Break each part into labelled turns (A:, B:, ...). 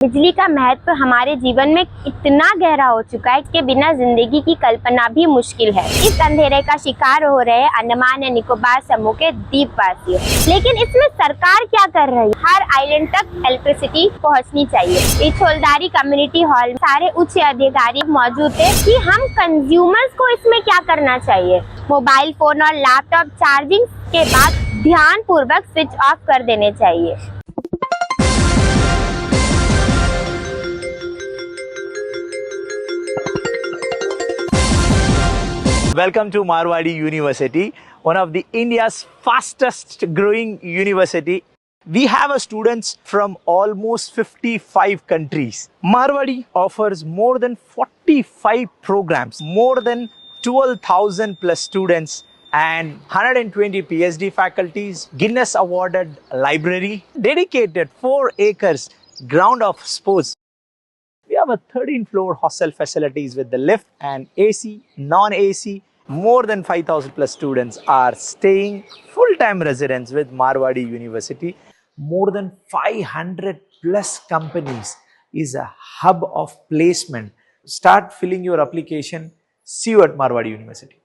A: बिजली का महत्व हमारे जीवन में इतना गहरा हो चुका है कि बिना जिंदगी की कल्पना भी मुश्किल है। इस अंधेरे का शिकार हो रहे अंडमान एंड निकोबार समूह के द्वीपवासी। लेकिन इसमें सरकार क्या कर रही है? हर आइलैंड तक इलेक्ट्रिसिटी पहुंचनी चाहिए। इस छोलदारी कम्युनिटी हॉल सारे उच्च अधिकारी मौजूद थे कि हम कंज्यूमर्स को इसमें क्या करना चाहिए। मोबाइल फोन और लैपटॉप चार्जिंग के बाद ध्यान पूर्वक स्विच ऑफ कर देने चाहिए।
B: Welcome to Marwadi University, one of the India's fastest growing university. We have students from almost 55 countries. Marwadi offers more than 45 programs, more than 12,000 plus students and 120 PhD faculties, Guinness awarded library, dedicated 4 acres ground of sports. We have a 13-floor hostel facilities with the lift and AC, non-AC. More than 5,000 plus students are staying full-time residents with Marwadi University. More than 500 plus companies is a hub of placement. Start filling your application. See you at Marwadi University.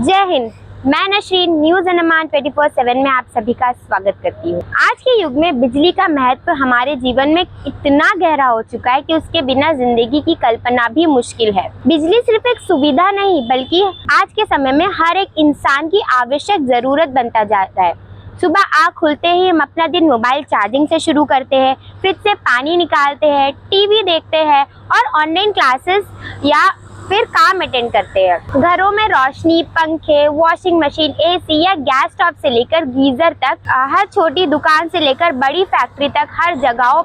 A: जय हिंद। मैं नशरीन news Andaman 24/7 में आप सभी का स्वागत करती हूँ। आज के युग में बिजली का महत्व हमारे जीवन में इतना गहरा हो चुका है कि उसके बिना जिंदगी की कल्पना भी मुश्किल है। बिजली सिर्फ एक सुविधा नहीं बल्कि आज के समय में हर एक इंसान की आवश्यक जरूरत बनता जाता है। सुबह आँख खुलते ही हम अपना दिन मोबाइल चार्जिंग से शुरू करते हैं, फ्रिज से पानी निकालते हैं, टीवी देखते हैं और ऑनलाइन क्लासेस या फिर काम अटेंड करते हैं। घरों में रोशनी, पंखे, वॉशिंग मशीन, एसी या गैस स्टोव से लेकर गीजर तक, हर छोटी दुकान से लेकर बड़ी फैक्ट्री तक हर जगहों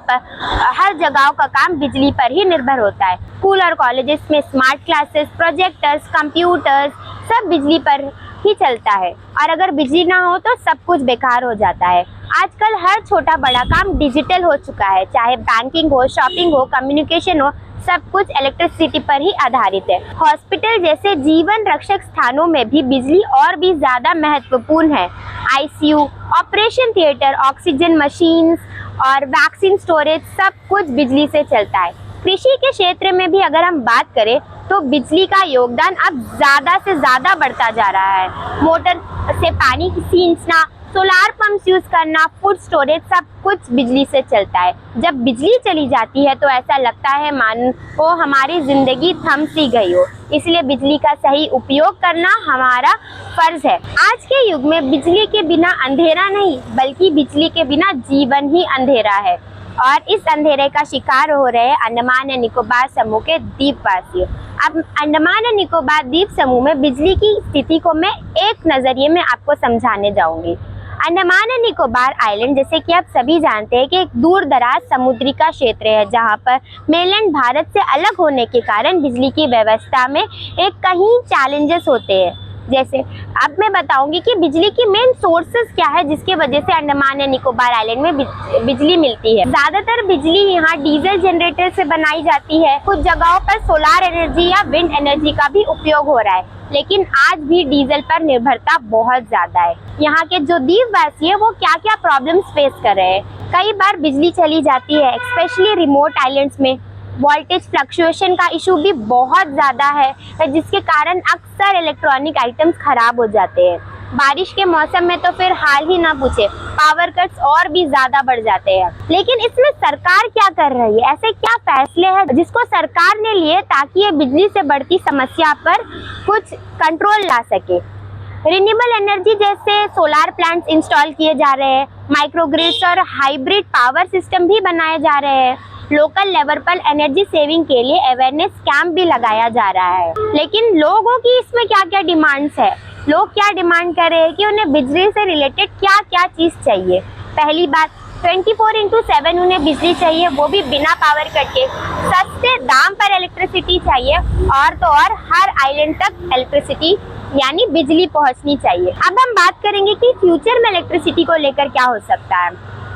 A: का काम बिजली पर ही निर्भर होता है। स्कूल और कॉलेजेस में स्मार्ट क्लासेस, प्रोजेक्टर्स, कंप्यूटर्स सब बिजली पर ही चलता है और अगर बिजली ना हो तो सब कुछ बेकार हो जाता है। आजकल हर छोटा बड़ा काम डिजिटल हो चुका है, चाहे बैंकिंग हो, शॉपिंग हो, कम्युनिकेशन हो, सब कुछ इलेक्ट्रिसिटी पर ही आधारित है। हॉस्पिटल जैसे जीवन रक्षक स्थानों में भी बिजली और भी ज्यादा महत्वपूर्ण है। ICU, operation theatre, oxygen machines और वैक्सीन स्टोरेज सब कुछ बिजली से चलता है। कृषि के क्षेत्र में भी अगर हम बात करें तो बिजली का योगदान अब ज्यादा से ज्यादा बढ़ता जा रहा है। मोटर से पानी सींचना, सोलार पंप्स यूज करना, फूड स्टोरेज सब कुछ बिजली से चलता है। जब बिजली चली जाती है तो ऐसा लगता है मानो हमारी जिंदगी थम सी गई हो। इसलिए बिजली का सही उपयोग करना हमारा फर्ज है। आज के युग में बिजली के बिना अंधेरा नहीं बल्कि बिजली के बिना जीवन ही अंधेरा है और इस अंधेरे का शिकार हो रहे अंडमान एंड निकोबार समूह के द्वीपवासी। अब अंडमान एंड निकोबार द्वीप समूह में बिजली की स्थिति को मैं एक नजरिए में आपको समझाने जाऊंगी। अंडमान एंड निकोबार आइलैंड, जैसे कि आप सभी जानते हैं कि एक दूर दराज समुद्री का क्षेत्र है जहां पर मेनलैंड भारत से अलग होने के कारण बिजली की व्यवस्था में एक कहीं चैलेंजेस होते हैं। जैसे अब मैं बताऊंगी कि बिजली की मेन सोर्सेज क्या है जिसकी वजह से अंडमान एंड निकोबार आइलैंड में बिजली मिलती है। ज्यादातर बिजली यहाँ डीजल जनरेटर से बनाई जाती है। कुछ जगहों पर सोलार एनर्जी या विंड एनर्जी का भी उपयोग हो रहा है, लेकिन आज भी डीजल पर निर्भरता बहुत ज्यादा है। यहाँ के जो द्वीपवासी है वो क्या क्या प्रॉब्लम्स फेस कर रहे हैं। कई बार बिजली चली जाती है, स्पेशली रिमोट आइलैंड्स में वोल्टेज फ्लक्चुएशन का इशू भी बहुत ज़्यादा है जिसके कारण अक्सर इलेक्ट्रॉनिक आइटम्स खराब हो जाते हैं। बारिश के मौसम में तो फिर हाल ही ना पूछे, पावर कट्स और भी ज्यादा बढ़ जाते हैं। लेकिन इसमें सरकार क्या कर रही है, ऐसे क्या फैसले हैं जिसको सरकार ने लिए ताकि ये बिजली से बढ़ती समस्या पर कुछ कंट्रोल ला सके। रिन्यूएबल एनर्जी जैसे सोलार प्लांट्स इंस्टॉल किए जा रहे हैं, माइक्रोग्रिड्स और हाइब्रिड पावर सिस्टम भी बनाए जा रहे हैं। लोकल लेवल पर एनर्जी सेविंग के लिए अवेयरनेस कैंप भी लगाया जा रहा है। लेकिन लोगों की इसमें क्या क्या डिमांड्स है, लोग क्या डिमांड कर रहे हैं कि उन्हें बिजली से रिलेटेड क्या क्या चीज़ चाहिए। पहली बात, 24/7 उन्हें बिजली चाहिए, वो भी बिना पावर कट के। सस्ते दाम पर इलेक्ट्रिसिटी चाहिए, और तो और हर आइलैंड तक इलेक्ट्रिसिटी यानी बिजली पहुंचनी चाहिए। अब हम बात करेंगे कि फ्यूचर में इलेक्ट्रिसिटी को लेकर क्या हो सकता है।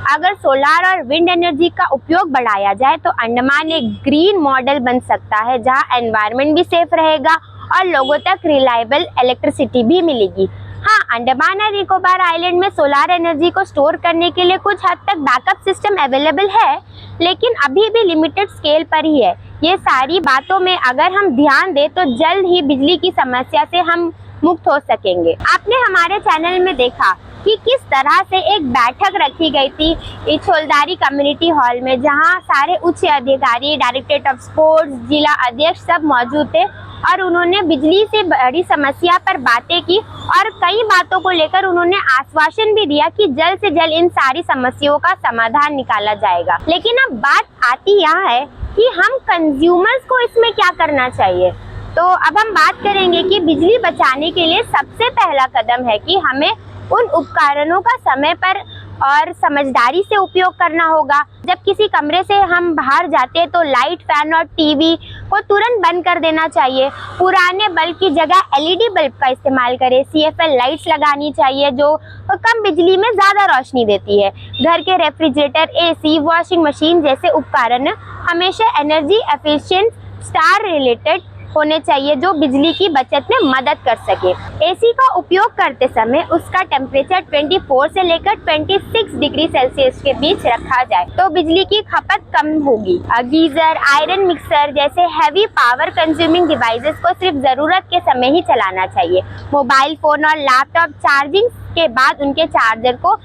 A: अगर सोलार और विंड एनर्जी का उपयोग बढ़ाया जाए तो अंडमान एक ग्रीन मॉडल बन सकता है, जहां एनवायरनमेंट भी सेफ रहेगा और लोगों तक रिलायबल इलेक्ट्रिसिटी भी मिलेगी। हाँ, अंडमान और निकोबार आइलैंड में सोलार एनर्जी को स्टोर करने के लिए कुछ हद तक बैकअप सिस्टम अवेलेबल है, लेकिन अभी भी लिमिटेड स्केल पर ही है। ये सारी बातों में अगर हम ध्यान दें तो जल्द ही बिजली की समस्या से हम मुक्त हो सकेंगे। आपने हमारे चैनल में देखा कि किस तरह से एक बैठक रखी गई थी इछोलदारी कम्युनिटी हॉल में, जहां सारे उच्च अधिकारी, डायरेक्टरेट ऑफ स्पोर्ट्स, जिला अध्यक्ष सब मौजूद थे और उन्होंने बिजली से बड़ी समस्या पर बातें की और कई बातों को लेकर उन्होंने आश्वासन भी दिया कि जल्द से जल्द इन सारी समस्याओं का समाधान निकाला जाएगा। लेकिन अब बात आती यहाँ है कि हम कंज्यूमर्स को इसमें क्या करना चाहिए। तो अब हम बात करेंगे कि बिजली बचाने के लिए सबसे पहला कदम है कि हमें उन उपकरणों का समय पर और समझदारी से उपयोग करना होगा। जब किसी कमरे से हम बाहर जाते हैं तो लाइट, फैन और टीवी को तुरंत बंद कर देना चाहिए। पुराने बल्ब की जगह एलईडी बल्ब का इस्तेमाल करें। सीएफएल लाइट्स लगानी चाहिए जो कम बिजली में ज़्यादा रोशनी देती है। घर के रेफ्रिजरेटर, एसी, वॉशिंग मशीन जैसे उपकरण हमेशा एनर्जी एफिशिएंट स्टार रिलेटेड होने चाहिए जो बिजली की बचत में मदद कर सके। एसी का उपयोग करते समय उसका टेम्परेचर 24 से लेकर 26 डिग्री सेल्सियस के बीच रखा जाए तो बिजली की खपत कम होगी। गीजर, आयरन मिक्सर जैसे हैवी पावर कंज्यूमिंग डिवाइसेस को सिर्फ जरूरत के समय ही चलाना चाहिए। मोबाइल फोन और लैपटॉप चार्जिंग के बाद उनके चार्जर को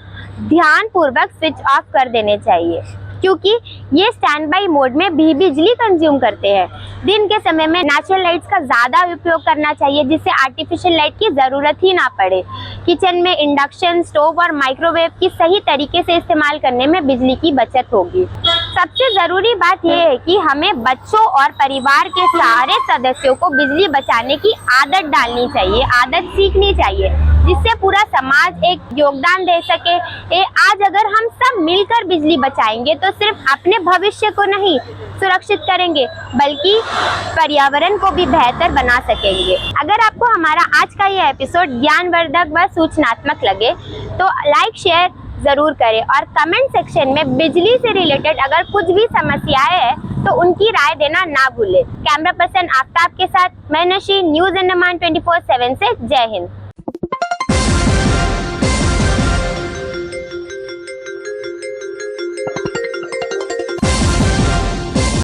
A: ध्यानपूर्वक स्विच ऑफ कर देने चाहिए, क्योंकि ये स्टैंड बाई मोड में भी बिजली कंज्यूम करते हैं। दिन के समय में नेचुरल लाइट्स का ज़्यादा उपयोग करना चाहिए, जिससे आर्टिफिशियल लाइट की ज़रूरत ही ना पड़े। किचन में इंडक्शन स्टोव और माइक्रोवेव की सही तरीके से इस्तेमाल करने में बिजली की बचत होगी। सबसे ज़रूरी बात यह है कि हमें बच्चों और परिवार के सारे सदस्यों को बिजली बचाने की आदत डालनी चाहिए, आदत सीखनी चाहिए, जिससे पूरा समाज एक योगदान दे सके। आज अगर हम सब मिलकर बिजली बचाएंगे तो सिर्फ अपने भविष्य को नहीं सुरक्षित करेंगे, बल्कि पर्यावरण को भी बेहतर बना सकेंगे। अगर आपको हमारा आज का ये एपिसोड ज्ञानवर्धक व सूचनात्मक लगे तो लाइक, शेयर जरूर करें और कमेंट सेक्शन में बिजली से रिलेटेड अगर कुछ भी समस्याएं हैं तो उनकी राय देना ना भूलें। कैमरा पर्सन आफ्ताब के साथ मैं नशीन, न्यूज़ अंडमान 24/7 से। जय हिंद।